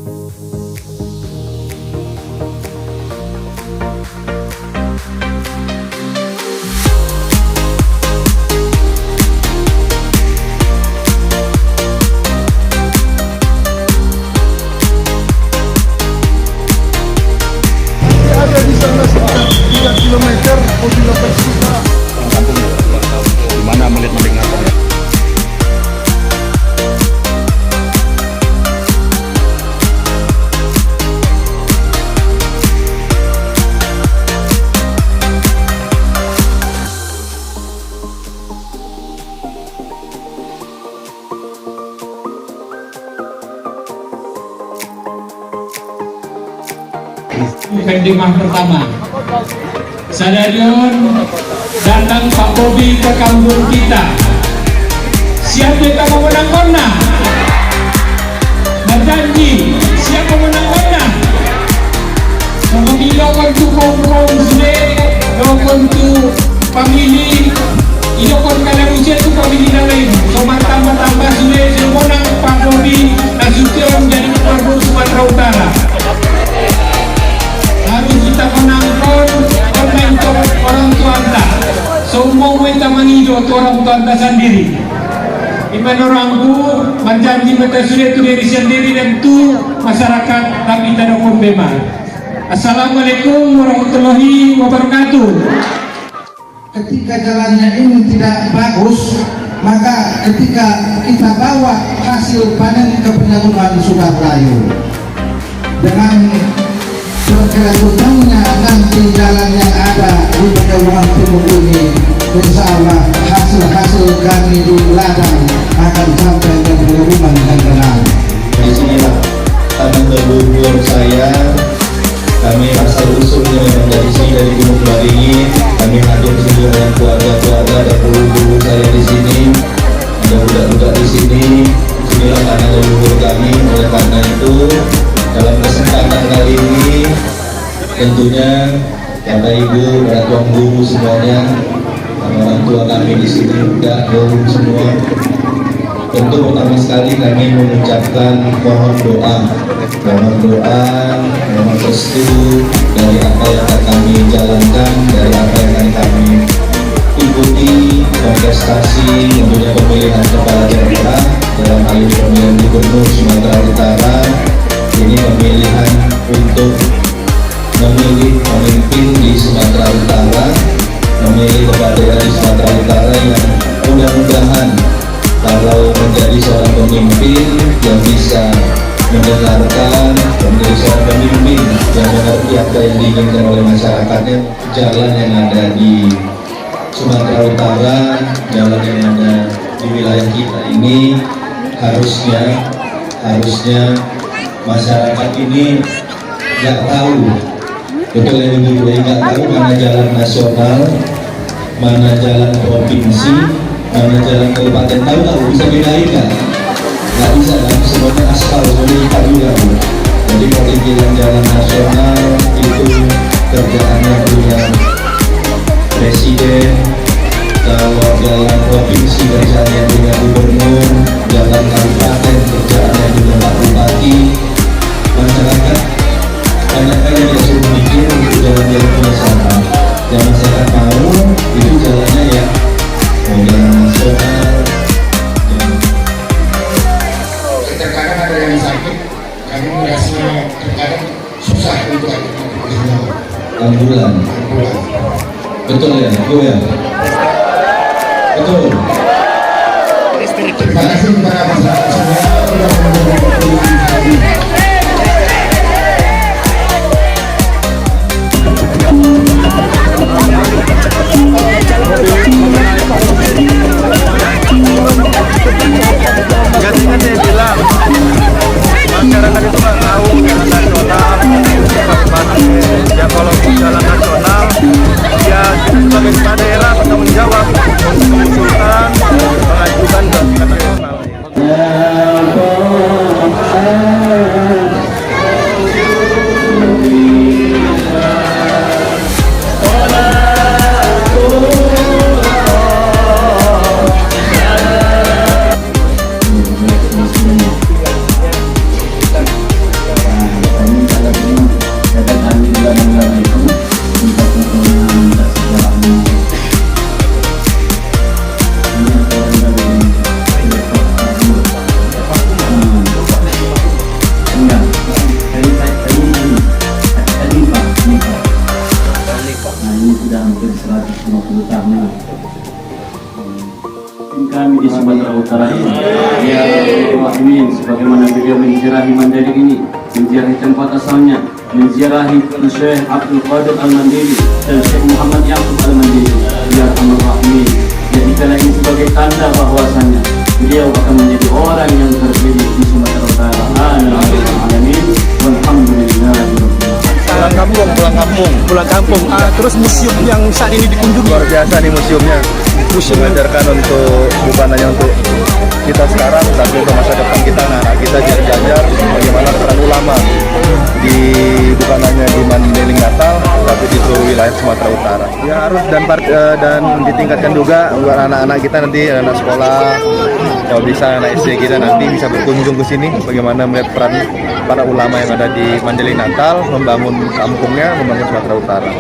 Ada di sana sekitar 3 km mobil Persita. Gimana melihat mendengarkan? Pendemah pertama Sadarion datang Pak Bobi ke kampung kita. Siapa yang memenang kona? Berjanji siapa memenang kona? Apabila waktu kaum sudah waktu family idokon kalian usia tu family lain. So tambah sudah semenang Pak Bobi Nasution jadi Gubernur Sumatera Utara. Harus kita menangkon untuk orang tua anda. Semua kita mengido orang tua anda sendiri. Iman orangku berjanji mereka sudah itu diri sendiri dan tu masyarakat kami tidak pembema. Assalamualaikum warahmatullahi wabarakatuh. Ketika jalannya ini tidak bagus, maka ketika kita bawa hasil panen ke penyambungan Sudah Layu dengan berkelanjutannya nanti jalan yang ada di penyambungan timur ini, insya Allah hasil kami di ladang akan sampai ke penyambungan dan tenang. Disinilah tanah leluhur saya. Kami asal usulnya memang dari sini, dari Gunung Baringin. Kami hadir di sini dengan keluarga-keluarga dan guru-guru saya di sini. Ada budak-budak di sini. Inilah tanah leluhur kami. Oleh karena itu, dalam kesempatan kali ini, tentunya Bapak Ibu, para tuan guru semuanya, orang tua kami di sini, budak guru semua. Tentu pertama sekali kami mengucapkan mohon doa, mohon restu dari apa yang akan kami jalankan, dari apa yang akan kami ikuti kontestasi tentunya pemilihan kepala daerah dalam hal ini pemilihan Gubernur Sumatera Utara. Ini pemilihan untuk memilih pemimpin di Sumatera Utara, memilih kepala daerah di Sumatera Utara yang mudah-mudahan kalau menjadi seorang pemimpin yang bisa mendengarkan, menjadi seorang pemimpin yang mengerti apa yang diinginkan oleh masyarakatnya. Jalan yang ada di Sumatera Utara, jalan yang ada di wilayah kita ini harusnya masyarakat ini nggak tahu, betul yang Ibu nggak tahu mana jalan nasional, mana jalan provinsi, mana jalan kabupaten. Tahu bisa bedain nggak bisa kan, semuanya aspal, semuanya hitam juga. Jadi politik jalan nasional itu kerjaannya punya presiden, kalau jalan provinsi kerjaannya punya gubernur, jalan kabupaten kerjaannya punya pak bupati. Masyarakat banyak kali dia suruh mikir untuk jalan-jalan bersama. Yang masyarakat mau itu jalannya ya jalan nasional. Terkadang ada yang sakit, kami merasa terkadang susah untuk Ambulan. Betul ya, Bu ya? Betul. Terima kasih kepada masyarakat semua. Gantinya saya bilang masyarakat itu nggak tahu jalan nasional, ya kalau jalan nasional ya kita sebagai kepala daerah bertanggung jawab untuk mengusulkan mengajukan jalan nasional. di Sumatera Utara ini. Ya Allah, amin. Sebagaimana beliau menziarahi Mandailing ini, menziarahi tempat asalnya, menziarahi Syekh Abdul Qadir Al-Mandiri dan Syekh Muhammad Yaqub Al-Mandiri. Ya Allah, amin. Jadikanlah ini sebagai tanda bahwasanya beliau akan menjadi orang yang terpilih di Sumatera Utara. Amin. Walhamdulillah. Pulang kampung. Terus museum yang saat ini dikunjungi luar biasa nih museumnya. Museum mengajarkan untuk bukan hanya untuk kita sekarang, tapi untuk masa depan kita, anak kita belajar bagaimana peran ulama di bukan hanya di Mandailing Natal, tapi di seluruh wilayah Sumatera Utara. Ya harus dan ditingkatkan juga buat anak-anak kita nanti, anak sekolah, kalau bisa anak SD kita nanti bisa berkunjung ke sini, bagaimana melihat peran para ulama yang ada di Mandailing Natal, membangun kampungnya, membangun Sumatera Utara.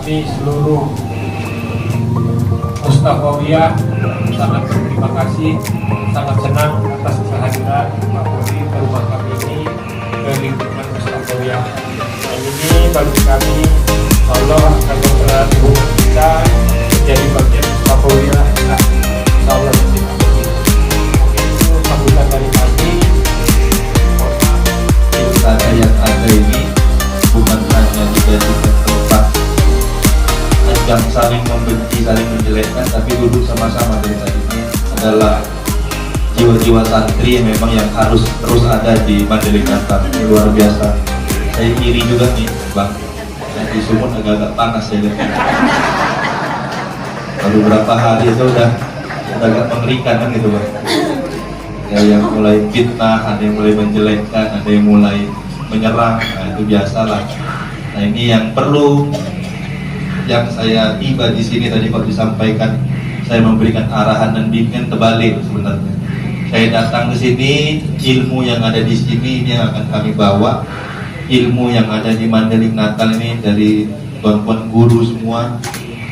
Kami seluruh Mustafawiyah sangat berterima kasih, sangat senang atas kehadiran Pak Polri ke rumah kami ini, ke lingkungan Mustafawiyah. Nah, ini bagi kami, Allah akan memperoleh hubungan kita menjadi bagian Mustafawiyah. Nah, insya Allah nanti. Oke, itu sambutan dari kami. Pilkada yang ada ini bukan hanya dijadikan tempat yang saling membenci, saling menjelekkan, tapi duduk sama-sama. Dari tadi ini adalah jiwa-jiwa santri yang memang yang harus terus ada di Mandailing Natal. Ini luar biasa. Saya iri juga nih, Bang. Yang di Sumut agak-agak panas ya. Baru berapa hari itu udah agak mengerikan kan gitu, Bang. Ya, yang mulai fitnah, ada yang mulai menjelekkan, ada yang mulai menyerang. Nah, itu biasalah. Nah, ini yang perlu, yang saya tiba di sini tadi kalau disampaikan, saya memberikan arahan dan bimbingan terbalik sebenarnya. Saya datang ke sini, ilmu yang ada di sini ini yang akan kami bawa, ilmu yang ada di Mandailing Natal ini dari tuan-tuan guru semua,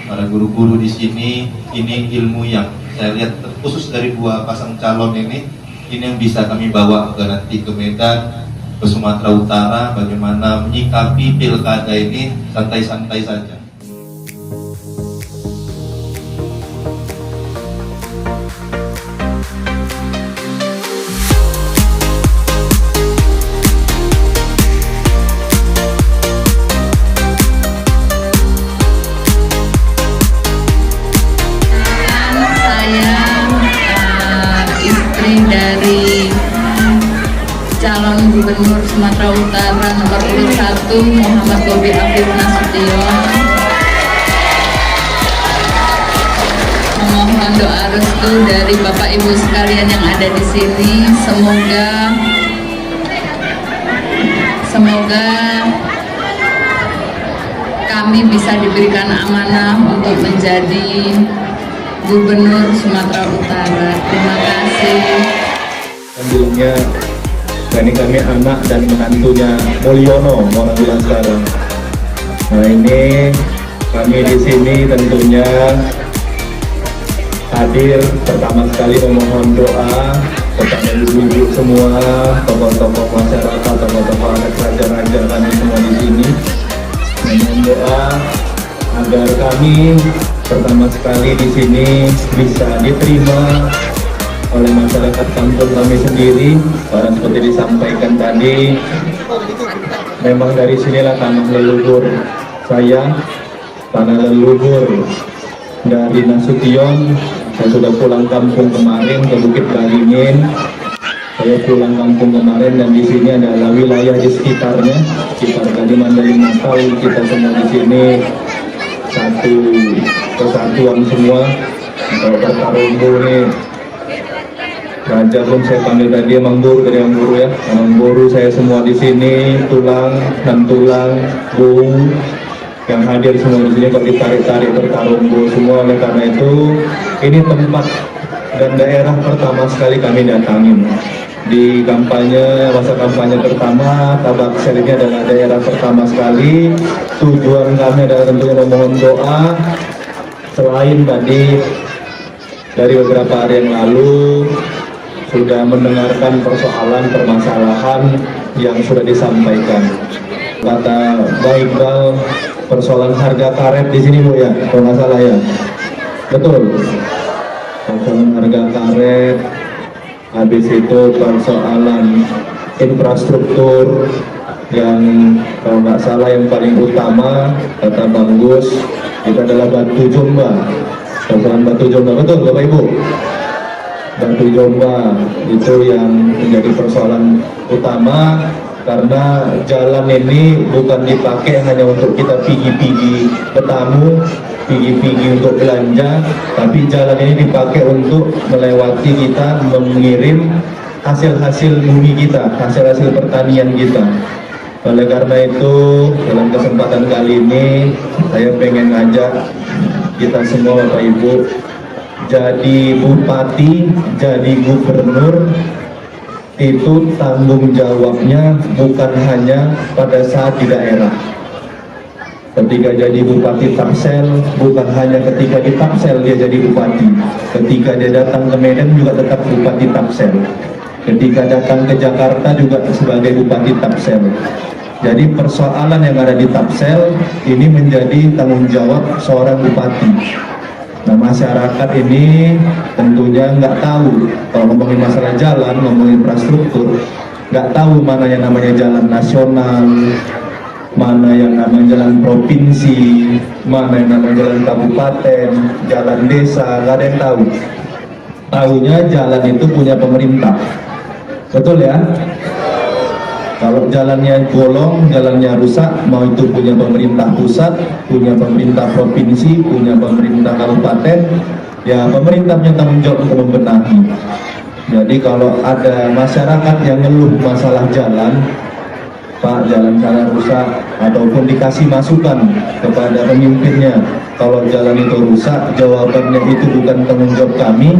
para guru-guru di sini, ini ilmu yang saya lihat khusus dari dua pasang calon ini yang bisa kami bawa ke nanti ke Medan, ke Sumatera Utara, bagaimana menyikapi pilkada ini santai-santai saja. Dari calon gubernur Sumatera Utara nomor urut 1 Muhammad Bobi Afif Nasution, memohon doa restu dari Bapak Ibu sekalian yang ada di sini. Semoga kami bisa diberikan amanah untuk menjadi Gubernur Sumatera Utara. Terima kasih. Sebelumnya, ini kami anak dan menantunya Mulyono, mau bilang sekarang. Nah, ini kami di sini tentunya hadir pertama sekali memohon doa kepada ibu-ibu semua, tokoh-tokoh masyarakat, tokoh-tokoh adat raja-raja kami semua di sini. Memohon doa agar kami pertama sekali di sini bisa diterima oleh masyarakat kampung kami sendiri. Karena seperti disampaikan tadi, memang dari sinilah tanah leluhur saya, tanah leluhur dari Nasution. Saya sudah pulang kampung kemarin ke Bukit Baringin. Saya pulang kampung kemarin dan di sini adalah wilayah di sekitarnya, sekitar dari Mandailing Natal. Kita semua di sini satu kesatuan semua. Kalau kata Rombo nih, Raja pun saya panggil tadi Emang Guru, dari Emang Guru ya. Emang Guru saya semua di sini, tulang dan tulang, bung yang hadir semua di sini kalau ditarik-tarik bertarunggu semua. Oleh karena itu ini tempat dan daerah pertama sekali kami datangin di kampanye, masa kampanye pertama. Tabaksel ini adalah daerah pertama sekali. Tujuan kami adalah tentunya memohon doa. Selain tadi dari beberapa hari yang lalu sudah mendengarkan persoalan permasalahan yang sudah disampaikan. Kata Mbak Iqbal, persoalan harga karet di sini Bu ya, kalau nggak salah ya. Betul. Persoalan harga karet, habis itu persoalan infrastruktur yang kalau nggak salah yang paling utama kata Bang Gus itu adalah Batu Jomba. Persoalan Batu Jomba, betul Bapak Ibu? Batu Jomba itu yang menjadi persoalan utama karena jalan ini bukan dipakai hanya untuk kita pergi-pergi bertamu, pergi-pergi untuk belanja, tapi jalan ini dipakai untuk melewati kita mengirim hasil-hasil bumi kita, hasil-hasil pertanian kita. Oleh karena itu dalam kesempatan kali ini saya pengen ngajak kita semua Bapak Ibu, jadi bupati, jadi gubernur itu tanggung jawabnya bukan hanya pada saat di daerah. Ketika jadi bupati Tapsel, bukan hanya ketika di Tapsel dia jadi bupati. Ketika dia datang ke Medan juga tetap bupati Tapsel. Ketika datang ke Jakarta juga sebagai bupati Tapsel. Jadi persoalan yang ada di Tapsel ini menjadi tanggung jawab seorang bupati. Nah, masyarakat ini tentunya nggak tahu kalau ngomongin masalah jalan, ngomongin infrastruktur, nggak tahu mana yang namanya jalan nasional, mana yang namanya jalan provinsi, mana yang namanya jalan kabupaten, jalan desa, nggak ada yang tahu. Tahunya jalan itu punya pemerintah, betul ya? Kalau jalannya bolong, jalannya rusak, mau itu punya pemerintah pusat, punya pemerintah provinsi, punya pemerintah kabupaten, ya pemerintah punya tanggung jawab untuk membenahi. Jadi kalau ada masyarakat yang ngeluh masalah jalan, Pak, jalan saya rusak, ataupun dikasih masukan kepada pemimpinnya, kalau jalan itu rusak, jawabannya itu bukan tanggung jawab kami,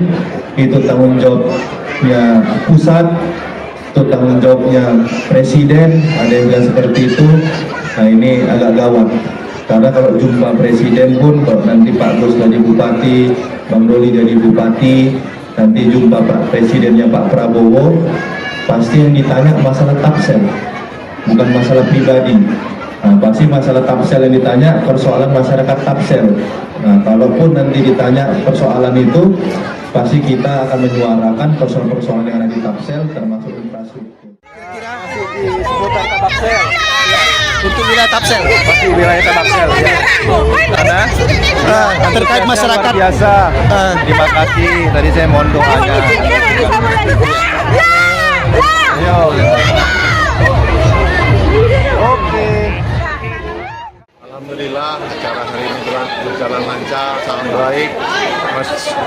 itu tanggung jawabnya pusat, itu tanggung jawabnya presiden, ada yang bilang seperti itu. Nah ini agak gawat, karena kalau jumpa presiden pun, kalau nanti Pak Gus jadi bupati, Bang Doli jadi bupati, nanti jumpa Pak Presidennya Pak Prabowo, pasti yang ditanya masalah Tapsel, bukan masalah pribadi. Nah, pasti masalah Tapsel yang ditanya, persoalan masyarakat Tapsel. Nah, kalaupun nanti ditanya persoalan itu, pasti kita akan menyuarakan persoalan-persoalan yang ada di Tapsel, termasuk infrastruktur. Di seputar Tabaksel, untuk wilayah Tapsel. masih wilayah Tabaksel ya. Karena Terkait masyarakat luar biasa. Terima kasih. Tadi saya mohon doanya. Ayo. Oke. Alhamdulillah acara hari ini telah berjalan lancar, sangat baik.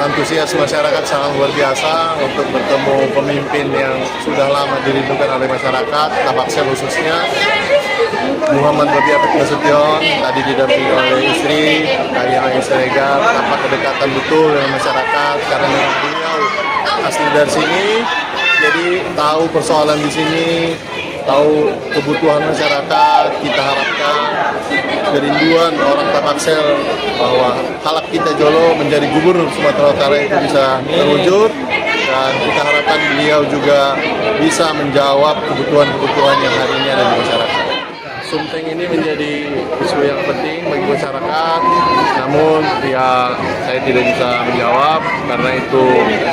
Antusias masyarakat sangat luar biasa untuk bertemu pemimpin yang sudah lama dirindukan oleh masyarakat, Tabaksel khususnya. Muhammad Bobi Afif Nasution tadi didampingi oleh istri, Kahiyang Siregar, tampak kedekatan betul dengan masyarakat karena memang beliau asli dari sini, jadi tahu persoalan di sini, tahu kebutuhan masyarakat. Kita harapkan kerinduan orang Tabaksel bahwa Halak kita Jolo menjadi gubernur Sumatera Utara itu bisa terwujud, dan kita harapkan beliau juga bisa menjawab kebutuhan-kebutuhan yang hari ini ada di masyarakat. Sumteng ini menjadi isu yang penting bagi masyarakat, namun ya saya tidak bisa menjawab karena itu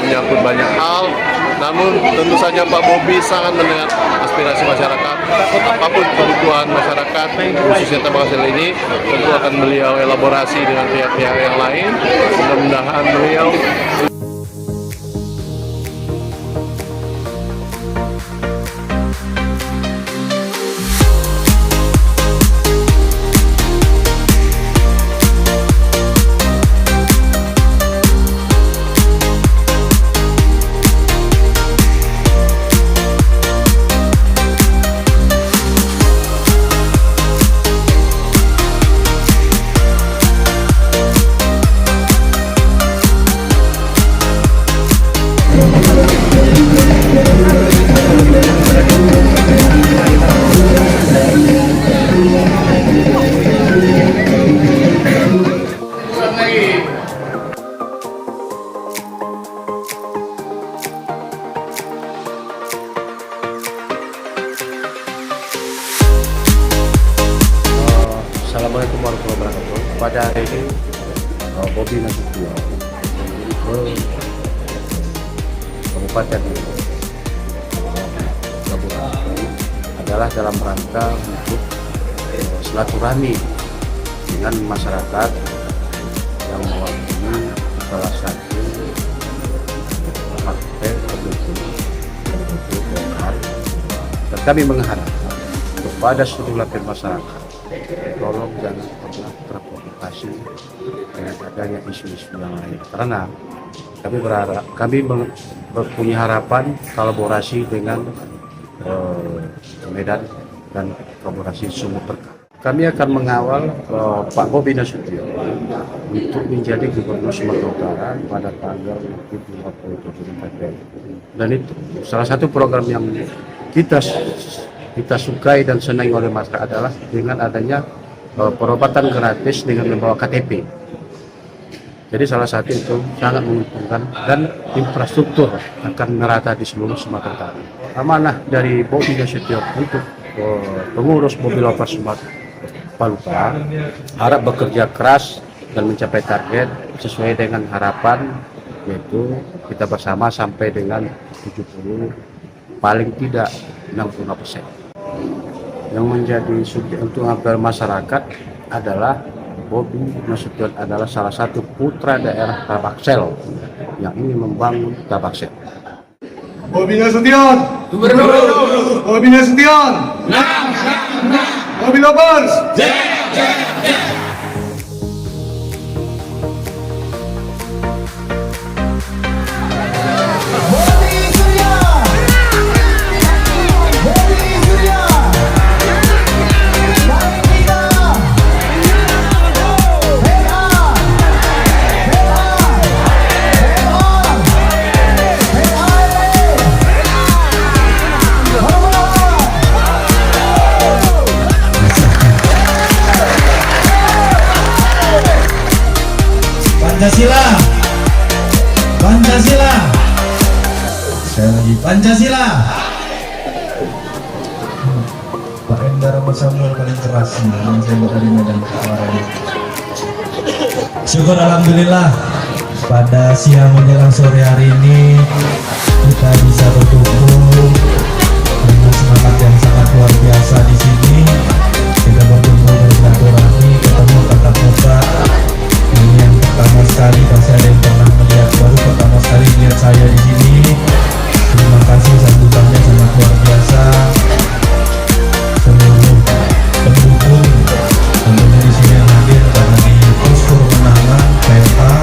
menyangkut banyak hal. Namun tentu saja Pak Bobi sangat mendengar aspirasi masyarakat, apapun kebutuhan masyarakat, khususnya Tabaksel ini, tentu akan beliau elaborasi dengan pihak-pihak yang lain. Mudah-mudahan beliau Assalamualaikum warahmatullahi wabarakatuh. Pada hari ini Bobi Nasution ke Kabupaten Kabupaten adalah dalam rangka untuk silaturahmi dengan masyarakat yang mewakili salah satu partai pendukung Golkar, dan kami mengharap kepada seluruh lapisan masyarakat tolong jangan pernah terprovokasi dengan adanya isu-isu yang lain, karena kami punya harapan kolaborasi dengan Medan dan kolaborasi Sumut Berkah. Kami akan mengawal Pak Bobi Nasution untuk menjadi Gubernur Sumatera Utara pada tanggal 7 April 2024. Dan itu salah satu program yang kita sukai dan senangi oleh masyarakat adalah dengan adanya perobatan gratis dengan membawa KTP. Jadi salah satu itu sangat menguntungkan dan infrastruktur akan merata di seluruh Sumatera Utara. Amanah dari Bobi Nasution untuk pengurus mobil Lovers Sumatera Utara harap bekerja keras dan mencapai target sesuai dengan harapan, yaitu kita bersama sampai dengan 70, paling tidak 65%. Yang menjadi subjek untuk masyarakat adalah Bobi Nasution adalah salah satu putra daerah Tabaksel yang ingin membangun Tabaksel. Bobi Nasution, Gubernur. Bobi Nasution, Mobil Lovers. Pancasila, Pancasila, saya lagi Pancasila. Pak Endar Ahmad Samuel paling keras yang saya dari Medan suaranya. Syukur alhamdulillah pada siang menjelang sore hari ini kita bisa berkumpul dengan semangat yang sangat luar biasa di sini. Kita berkumpul bersilaturahmi, ketemu tatap muka. Ini yang pertama sekali, pasti ada yang pernah melihat, baru pertama sekali lihat saya di sini. Terima kasih, sambutannya sangat luar biasa. Seluruh pendukung tentunya di sini yang hadir karena di posko kemenangan PMA,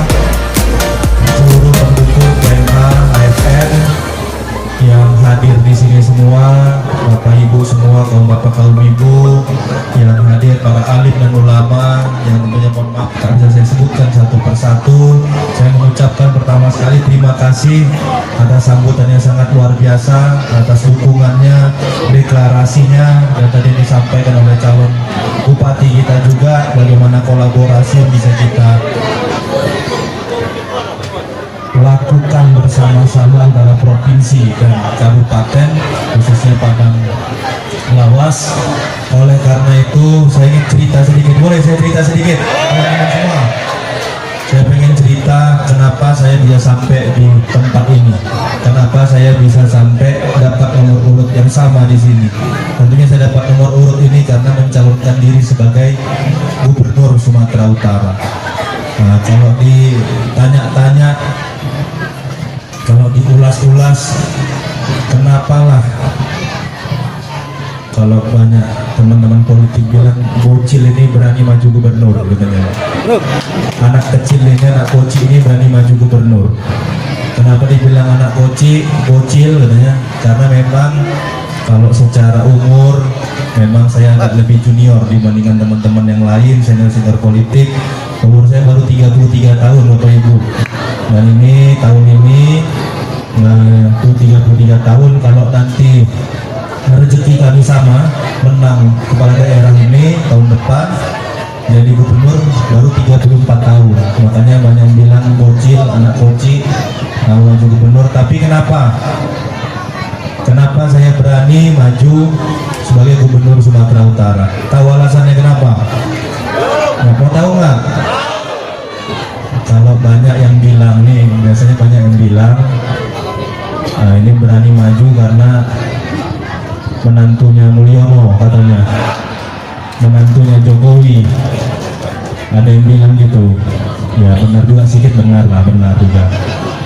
seluruh pendukung PMA, AFN yang hadir di sini semua, Bapak Ibu semua, kaum bapak kaum ibu yang hadir, para alim dan ulama yang tentunya mohon maaf tak bisa saya sebutkan satu persatu. Saya mengucapkan pertama sekali terima kasih atas sambutan yang sangat luar biasa, atas dukungannya, deklarasinya, dan tadi disampaikan oleh calon bupati kita juga bagaimana kolaborasi yang bisa kita lakukan bersama-sama antara provinsi dan kabupaten, khususnya Padang Lawas. Oleh karena itu saya ingin cerita sedikit, boleh saya cerita sedikit teman-teman semua? Saya pengen cerita kenapa saya bisa sampai di tempat ini, kenapa saya bisa sampai dapat nomor urut yang sama di sini. Tentunya saya dapat nomor urut ini karena mencalonkan diri sebagai Gubernur Sumatera Utara. Nah, kalau ditanya-tanya, kalau diulas-ulas, kenapalah kalau banyak teman-teman politik bilang bocil ini berani maju gubernur, katanya. Anak kecil ini, anak kocil ini berani maju gubernur. Kenapa dibilang anak bocil, katanya? Karena memang kalau secara umur memang saya agak lebih junior dibandingkan teman-teman yang lain, senior-senior politik. Umur saya baru 33 tahun, Bapak Ibu. Dan ini tahun ini, nah, 33 tahun. Kalau nanti rezeki kami sama, menang kepala daerah ini tahun depan, jadi gubernur baru 34 tahun. Makanya banyak yang bilang bocil, anak bocil, maju gubernur. Tapi kenapa saya berani maju sebagai Gubernur Sumatera Utara? Tahu alasannya kenapa? menantunya Jokowi. Ada yang bilang gitu, ya benar juga, sedikit benar lah, benar juga.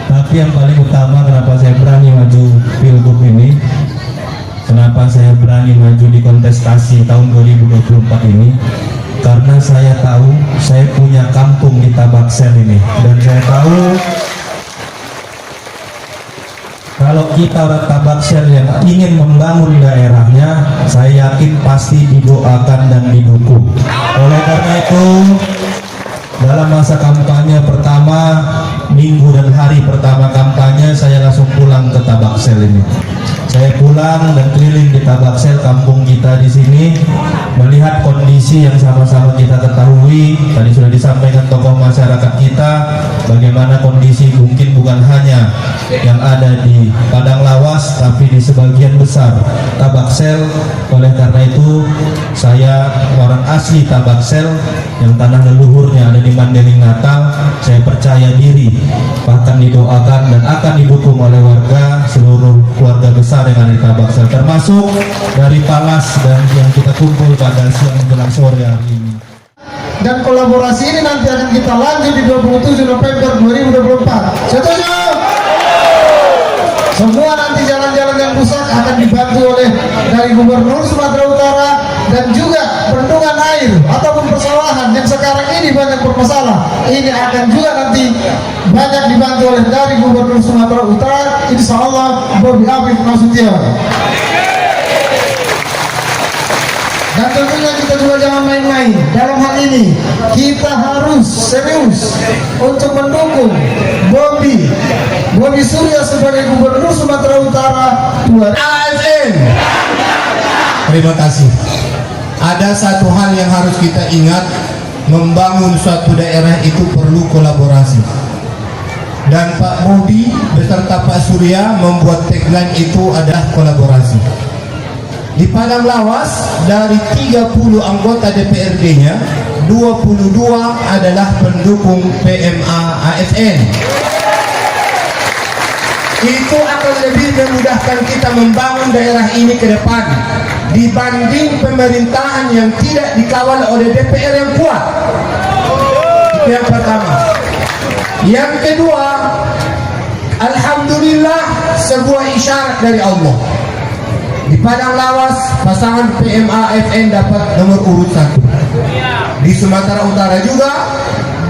Tapi yang paling utama kenapa saya berani maju pilgub ini, kenapa saya berani maju di kontestasi tahun 2024 ini, karena saya tahu saya punya kampung di Tabaksel ini, dan saya tahu kalau kita orang Tabaksel yang ingin membangun daerahnya, saya yakin pasti didoakan dan didukung. Oleh karena itu, dalam masa kampanye pertama, minggu dan hari pertama kampanye, saya langsung pulang ke Tabaksel ini. Saya pulang dan keliling di Tabaksel, kampung kita di sini, melihat kondisi yang sama-sama kita ketahui. Tadi sudah disampaikan tokoh masyarakat kita, bagaimana kondisi mungkin bukan hanya yang ada di Padang Lawas, tapi di sebagian besar Tabaksel. Oleh karena itu, saya orang asli Tabaksel yang tanah leluhurnya ada di Mandeling Natal, saya percaya diri, bahkan didoakan dan akan didukung oleh warga, seluruh keluarga besar yang ada di Tabaksel, termasuk dari Palas dan yang kita kumpul pada siang menjelang sore hari ini. Dan kolaborasi ini nanti akan kita lanjut di 27 November 2024. Setuju? Semua nanti jalan-jalan yang rusak akan dibantu oleh dari Gubernur Sumatera Utara, dan juga bendungan air ataupun persawahan yang sekarang ini banyak bermasalah, ini akan juga nanti banyak dibantu oleh dari Gubernur Sumatera Utara, insya Allah Bobi Afif Nasution. Dan tentunya kita juga jangan main-main dalam hal ini. Kita harus serius untuk mendukung Bobi Surya sebagai Gubernur Sumatera Utara 2. ASN. Terima kasih. Ada satu hal yang harus kita ingat, membangun suatu daerah itu perlu kolaborasi. Dan Pak Bobi beserta Pak Surya membuat tagline itu adalah kolaborasi. Di Padang Lawas, dari 30 anggota DPRD-nya, 22 adalah pendukung PMA ASN. Itu akan lebih memudahkan kita membangun daerah ini ke depan dibanding pemerintahan yang tidak dikawal oleh DPR yang kuat. Itu yang pertama. Yang kedua, alhamdulillah, sebuah isyarat dari Allah. Di Padang Lawas, pasangan PMA ASN dapat nomor urut 1. Di Sumatera Utara juga,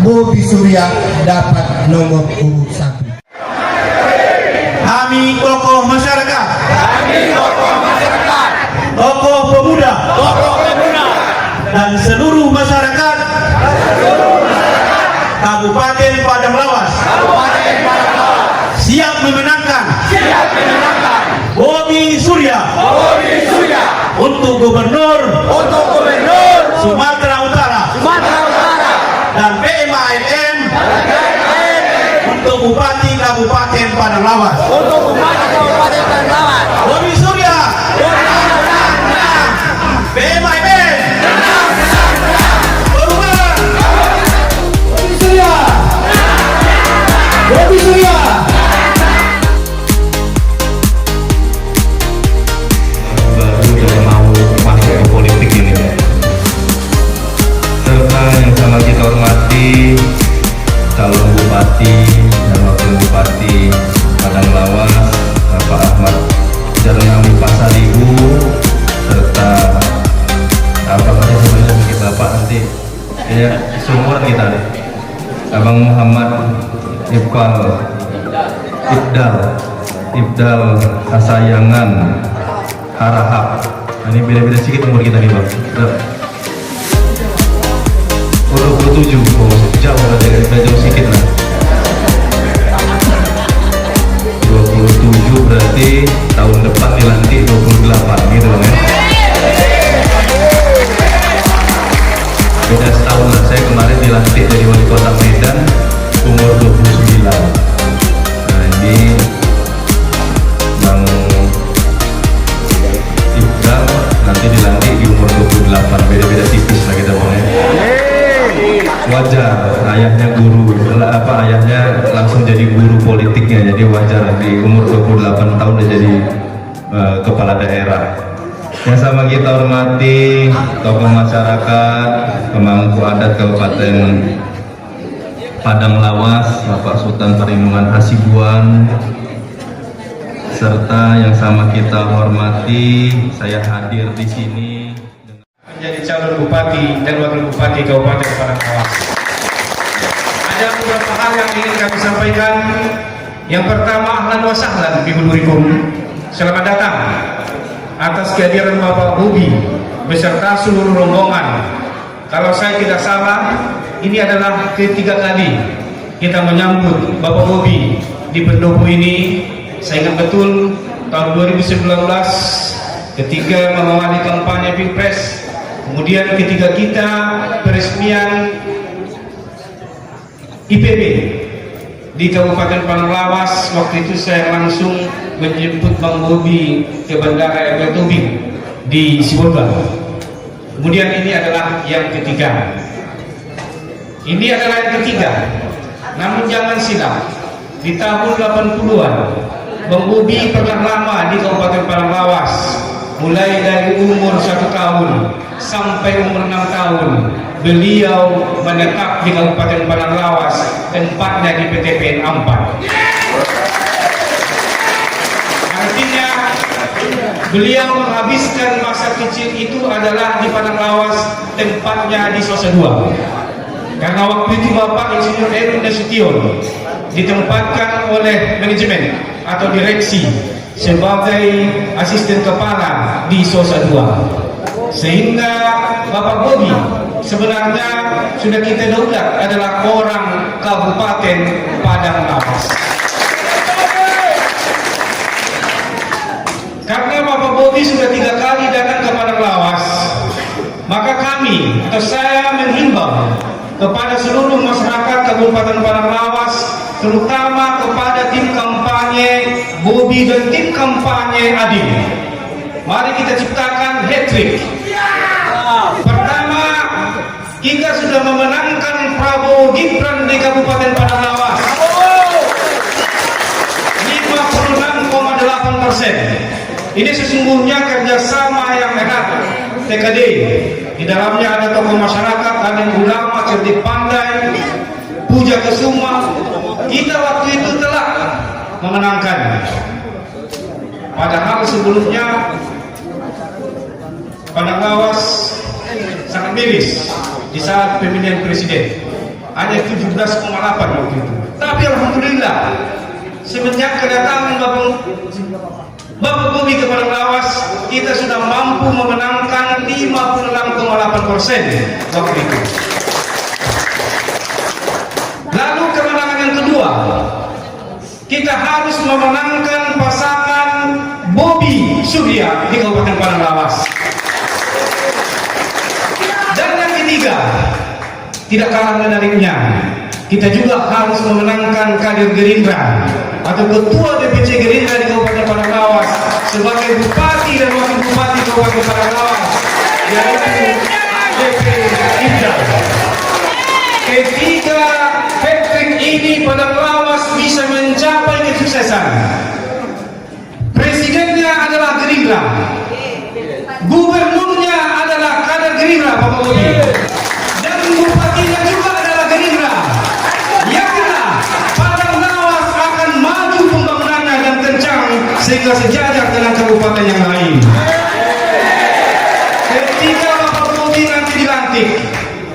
Bobi Surya dapat nomor urut 1. Kami tokoh masyarakat, tokoh pemuda, dan seluruh masyarakat Kabupaten Padang Lawas siap memenangkan Bobi Surya untuk gubernur Sumatera Utara dan PMA ASN untuk Bupati Kabupaten Padang Lawas. Bobi Surya, PMA ASN, perubahan. Bobi Surya. Baru udah mau masuk ke politik ini, serta yang sangat kita hormati calon bupati dan wakil bupati Padang Lawas, Bapak Ahmad Jarlami Pasaribu, serta apa saja sebenarnya mungkin Bapak nanti ya seumuran kita deh, Abang Muhammad Ibdal Kasayangan Harahap. Nah, ini beda-beda sedikit umur kita nih Bang. 27, jauh beda jauh sedikit lah. 27 berarti tahun depan dilantik 28 gitu loh ya. Beda setahun lah, saya kemarin dilantik jadi wali kota Medan umur 29. Nah ini Bang Ibdal nanti dilantik di umur 28, beda-beda tipis lah kita Bang ya. Wajar, ayahnya guru, ayahnya langsung jadi guru politiknya, jadi wajar di umur 28 tahun udah jadi kepala daerah. Yang sama kita hormati tokoh masyarakat, pemangku adat Kabupaten Padang Lawas, Bapak Sultan Perlindungan Hasibuan, serta yang sama kita hormati, saya hadir di sini menjadi calon bupati dan wakil bupati Kabupaten Padang Lawas. Ada beberapa hal yang ingin kami sampaikan. Yang pertama, ahlan wa sahlan bihudurikum. Selamat datang atas kehadiran Bapak Bobi beserta seluruh rombongan. Kalau saya tidak salah, ini adalah ketiga kali kita menyambut Bapak Bobi di pendopo ini. Saya ingat betul tahun 2019 ketika mengawali kampanye Pilpres, kemudian ketika kita peresmian IPB di Kabupaten Padang Lawas, waktu itu saya langsung menjemput Bang Bobi ke Bandara Embel Tobing di Sibolga. Kemudian ini adalah yang ketiga. Ini adalah yang ketiga. Namun jangan silap, di tahun 80-an Bang Bobi pernah lama di Kabupaten Padang Lawas, mulai dari umur 1 tahun sampai umur 6 tahun. Beliau menetap di Kabupaten Padang Lawas, tempatnya di PTPN 4. Artinya beliau menghabiskan masa kecil itu adalah di Padang Lawas, tempatnya di Sosa 2. Karena waktu itu Bapak Insinyur Erwin Nasution ditempatkan oleh manajemen atau direksi sebagai asisten kepala di Sosa 2. Sehingga Bapak Bobi sebenarnya sudah kita daulat adalah orang Kabupaten Padang Lawas. Karena Bapak Bobi sudah 3 kali datang ke Padang Lawas, maka kami atau saya menghimbau kepada seluruh masyarakat Kabupaten Padang Lawas, terutama kepada tim kampanye Bobi dan tim kampanye Adil. Mari kita ciptakan hat-trick. Pertama, kita sudah memenangkan Prabowo Gibran di Kabupaten Padang Lawas 56,8%. Ini sesungguhnya kerjasama yang erat, TKD. Di dalamnya ada tokoh masyarakat, ada ulama, cerdik pandai, Puja Kesuma. Kita waktu itu telah memenangkan. Padahal sebelumnya Padang Lawas sangat miris di saat pemilihan presiden, hanya 17,8 waktu itu. Tapi alhamdulillah, semenjak kedatangan Bapak Bobi ke Padang Lawas, kita sudah mampu memenangkan 56,8% waktu itu. Lalu kemenangan yang kedua, kita harus memenangkan pasangan Bobi Surya di Kabupaten Padang Lawas. Dan yang ketiga, tidak kalah menariknya, kita juga harus memenangkan kader Gerindra atau ketua DPC Gerindra di Kabupaten Padang Lawas sebagai bupati dan wakil bupati Kabupaten Padang Lawas, yaitu DP Ibdal. Ketiga hat-trick ini Padang Lawas bisa mencapai kesuksesan. Presidennya adalah Gerindra, gubernurnya adalah kader Gerindra Bapak Bobi, dan bupatinya juga adalah Gerindra. Yakinlah Padang Lawas akan maju pembangunannya dan kencang sehingga sejajar dengan kabupaten yang lain. Ketika Bapak Bobi nanti dilantik,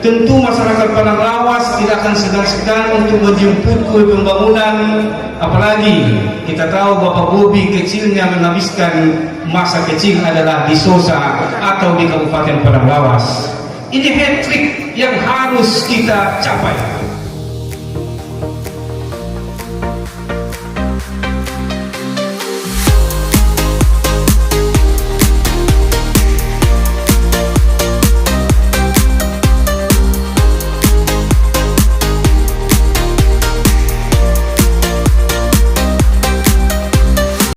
tentu masyarakat Padang Lawas tidak akan segan-segan untuk menjemput kue pembangunan. Apalagi kita tahu Bapak Bobi kecilnya menghabiskan masa kecil adalah di Sosa atau di Kabupaten Padang Lawas. Ini hat-trick yang harus kita capai.